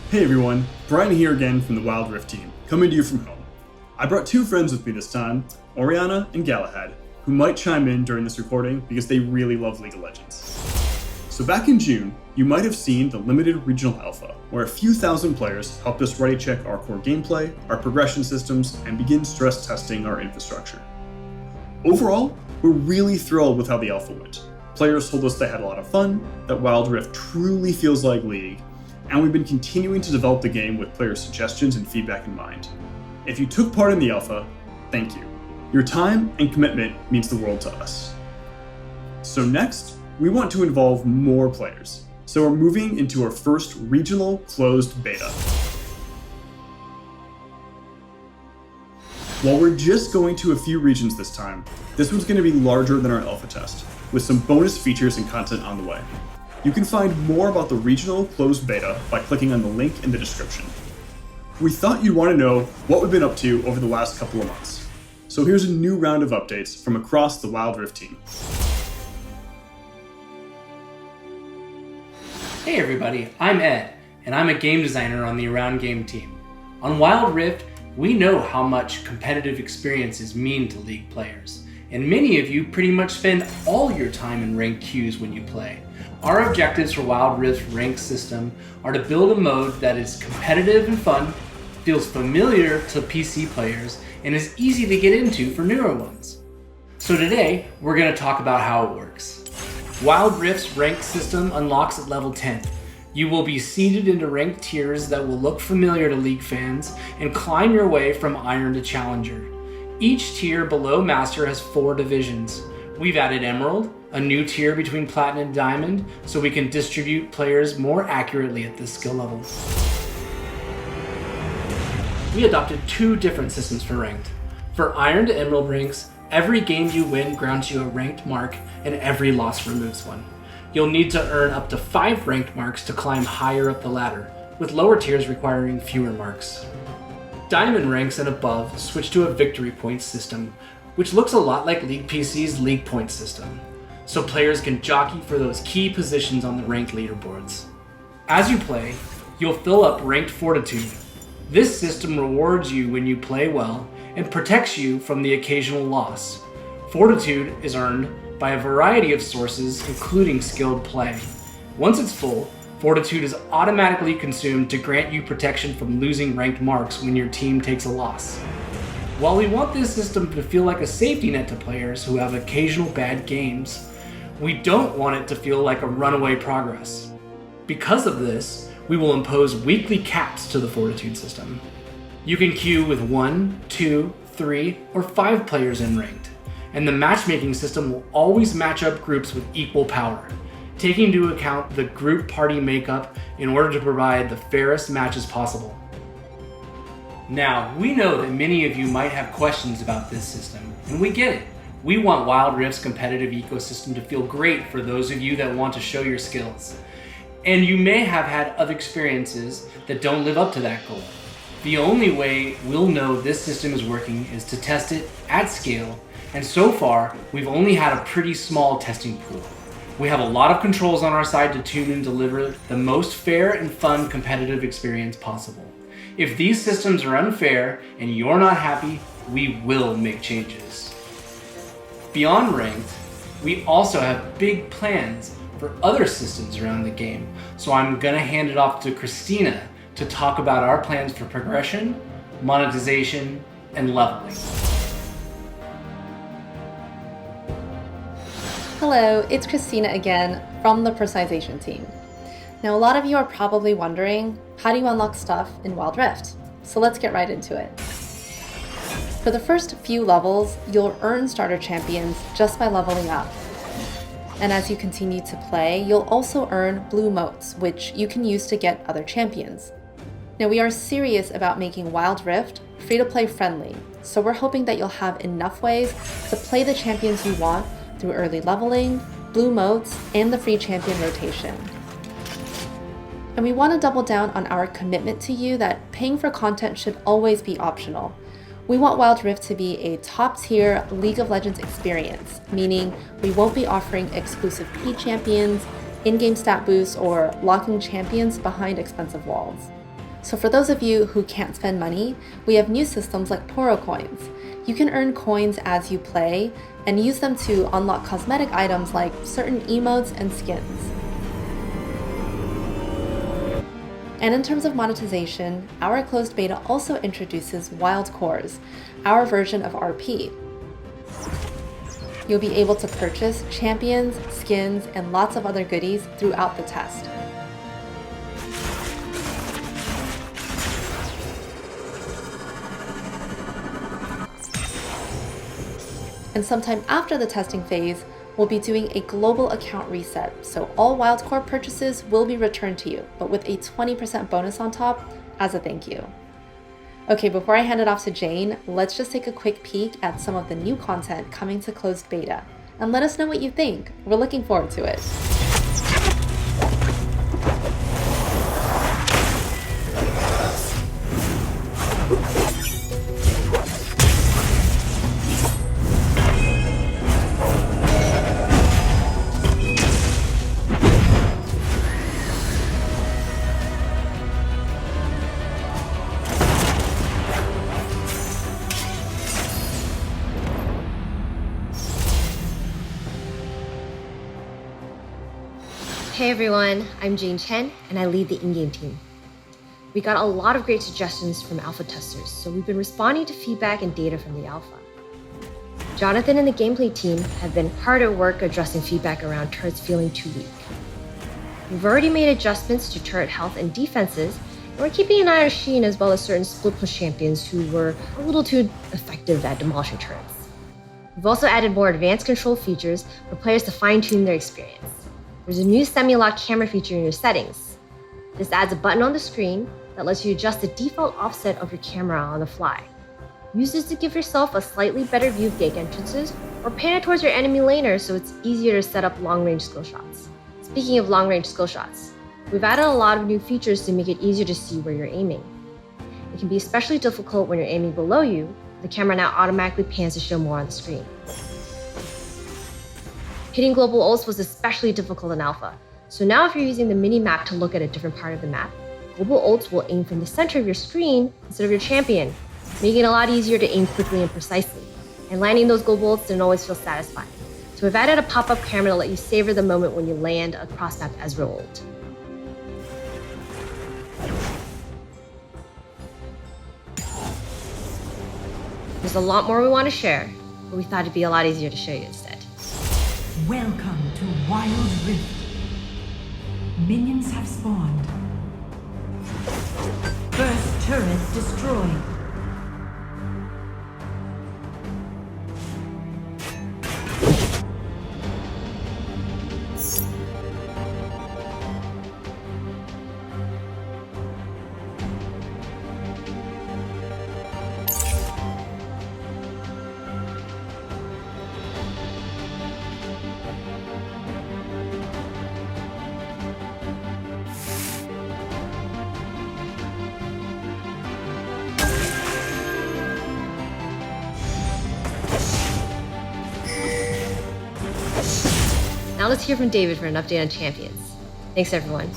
Hey everyone, Brian here again from the Wild Rift team, coming to you from home. I brought two friends with me this time, Oriana and Galahad, who might chime in during this recording because they really love League of Legends. So back in June, you might have seen the limited regional alpha, where a few thousand players helped us ready check our core gameplay, our progression systems, and begin stress testing our infrastructure. Overall, we're really thrilled with how the alpha went. Players told us they had a lot of fun, that Wild Rift truly feels like League, and we've been continuing to develop the game with player suggestions and feedback in mind. If you took part in the alpha, thank you. Your time and commitment means the world to us. So next, we want to involve more players. So we're moving into our first regional closed beta. While we're just going to a few regions this time, this one's going to be larger than our alpha test, with some bonus features and content on the way. You can find more about the regional closed beta by clicking on the link in the description. We thought you'd want to know what we've been up to over the last couple of months. So here's a new round of updates from across the Wild Rift team. Hey everybody, I'm Ed, and I'm a game designer on the Around Game team. On Wild Rift, we know how much competitive experiences mean to League players, and many of you pretty much spend all your time in ranked queues when you play. Our objectives for Wild Rift's ranked system are to build a mode that is competitive and fun, feels familiar to PC players, and is easy to get into for newer ones. So today, we're going to talk about how it works. Wild Rift's ranked system unlocks at level 10. You will be seeded into ranked tiers that will look familiar to League fans and climb your way from Iron to Challenger. Each tier below Master has 4 divisions. We've added Emerald, a new tier between Platinum and Diamond, so we can distribute players more accurately at this skill level. We adopted 2 different systems for ranked. For Iron to Emerald ranks, every game you win grants you a ranked mark, and every loss removes one. You'll need to earn up to 5 ranked marks to climb higher up the ladder, with lower tiers requiring fewer marks. Diamond ranks and above switch to a victory points system, which looks a lot like League PC's League Points system, so players can jockey for those key positions on the ranked leaderboards. As you play, you'll fill up ranked fortitude. This system rewards you when you play well and protects you from the occasional loss. Fortitude is earned by a variety of sources, including skilled play. Once it's full, Fortitude is automatically consumed to grant you protection from losing ranked marks when your team takes a loss. While we want this system to feel like a safety net to players who have occasional bad games, we don't want it to feel like a runaway progress. Because of this, we will impose weekly caps to the Fortitude system. You can queue with 1, 2, 3, or 5 players in ranked, and the matchmaking system will always match up groups with equal power, taking into account the group party makeup in order to provide the fairest matches possible. Now, we know that many of you might have questions about this system, and we get it. We want Wild Rift's competitive ecosystem to feel great for those of you that want to show your skills. And you may have had other experiences that don't live up to that goal. The only way we'll know this system is working is to test it at scale, and so far, we've only had a pretty small testing pool. We have a lot of controls on our side to tune and deliver the most fair and fun competitive experience possible. If these systems are unfair and you're not happy, we will make changes. Beyond ranked, we also have big plans for other systems around the game, so I'm gonna hand it off to Christina to talk about our plans for progression, monetization, and leveling. Hello, it's Christina again from the personalization team. Now, a lot of you are probably wondering, how do you unlock stuff in Wild Rift? So let's get right into it. For the first few levels, you'll earn starter champions just by leveling up. And as you continue to play, you'll also earn blue motes, which you can use to get other champions. Now, we are serious about making Wild Rift free-to-play friendly, so we're hoping that you'll have enough ways to play the champions you want through early leveling, blue motes, and the free champion rotation. And we want to double down on our commitment to you that paying for content should always be optional. We want Wild Rift to be a top-tier League of Legends experience, meaning we won't be offering exclusive paid champions, in-game stat boosts, or locking champions behind expensive walls. So for those of you who can't spend money, we have new systems like Poro coins. You can earn coins as you play and use them to unlock cosmetic items like certain emotes and skins. And in terms of monetization, our closed beta also introduces wild cores, our version of RP. You'll be able to purchase champions, skins, and lots of other goodies throughout the test. And sometime after the testing phase, we'll be doing a global account reset, so all wildcore purchases will be returned to you, but with a 20% bonus on top as a thank you. Okay, before I hand it off to Jane, let's just take a quick peek at some of the new content coming to closed beta, and let us know what you think. We're looking forward to it. Hey everyone, I'm Jane Chen and I lead the in-game team. We got a lot of great suggestions from alpha testers, so we've been responding to feedback and data from the alpha. Jonathan and the gameplay team have been hard at work addressing feedback around turrets feeling too weak. We've already made adjustments to turret health and defenses, and we're keeping an eye on Sheen as well as certain split push champions who were a little too effective at demolishing turrets. We've also added more advanced control features for players to fine-tune their experience. There's a new semi-lock camera feature in your settings. This adds a button on the screen that lets you adjust the default offset of your camera on the fly. Use this to give yourself a slightly better view of gate entrances or pan it towards your enemy laner so it's easier to set up long-range skill shots. Speaking of long-range skill shots, we've added a lot of new features to make it easier to see where you're aiming. It can be especially difficult when you're aiming below you. The camera now automatically pans to show more on the screen. Hitting global ults was especially difficult in alpha, so now if you're using the mini-map to look at a different part of the map, global ults will aim from the center of your screen instead of your champion, making it a lot easier to aim quickly and precisely. And landing those global ults didn't always feel satisfying, so we've added a pop-up camera to let you savor the moment when you land a cross-map Ezreal ult. There's a lot more we want to share, but we thought it'd be a lot easier to show you instead. Welcome to Wild Rift. Minions have spawned. First turret destroyed. Now let's hear from David for an update on champions. Thanks everyone.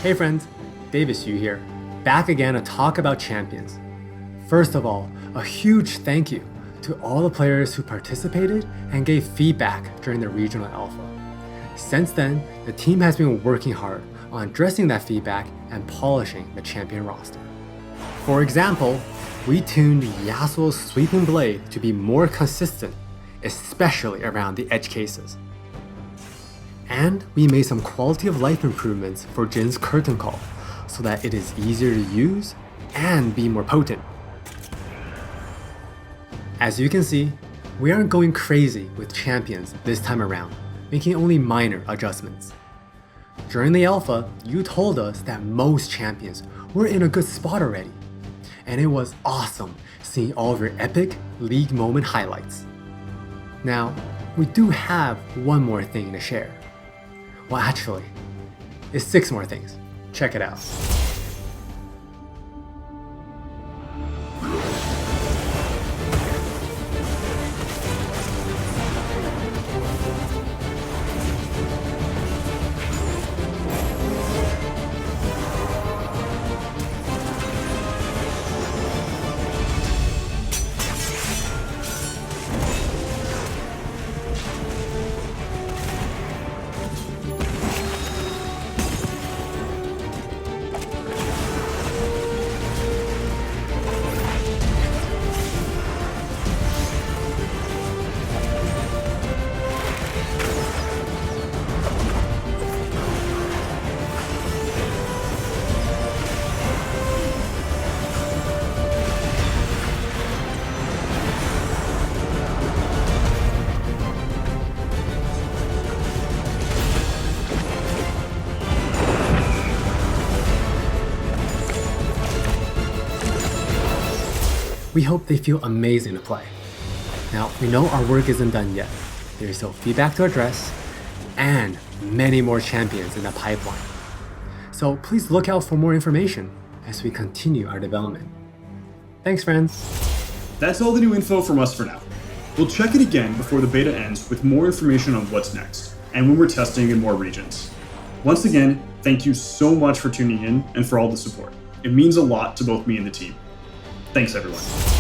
Hey friends, David Xu here, back again to talk about champions. First of all, a huge thank you to all the players who participated and gave feedback during the regional alpha. Since then, the team has been working hard on addressing that feedback and polishing the champion roster. For example, we tuned Yasuo's sweeping blade to be more consistent, especially around the edge cases. And we made some quality of life improvements for Jin's curtain call so that it is easier to use and be more potent. As you can see, we aren't going crazy with champions this time around, making only minor adjustments. During the alpha, you told us that most champions were in a good spot already, and it was awesome seeing all of your epic league moment highlights. Now, we do have one more thing to share. Well, actually, it's 6 more things. Check it out. We hope they feel amazing to play. Now, we know our work isn't done yet. There's still feedback to address, and many more champions in the pipeline. So please look out for more information as we continue our development. Thanks, friends. That's all the new info from us for now. We'll check it again before the beta ends with more information on what's next, and when we're testing in more regions. Once again, thank you so much for tuning in and for all the support. It means a lot to both me and the team. Thanks, everyone.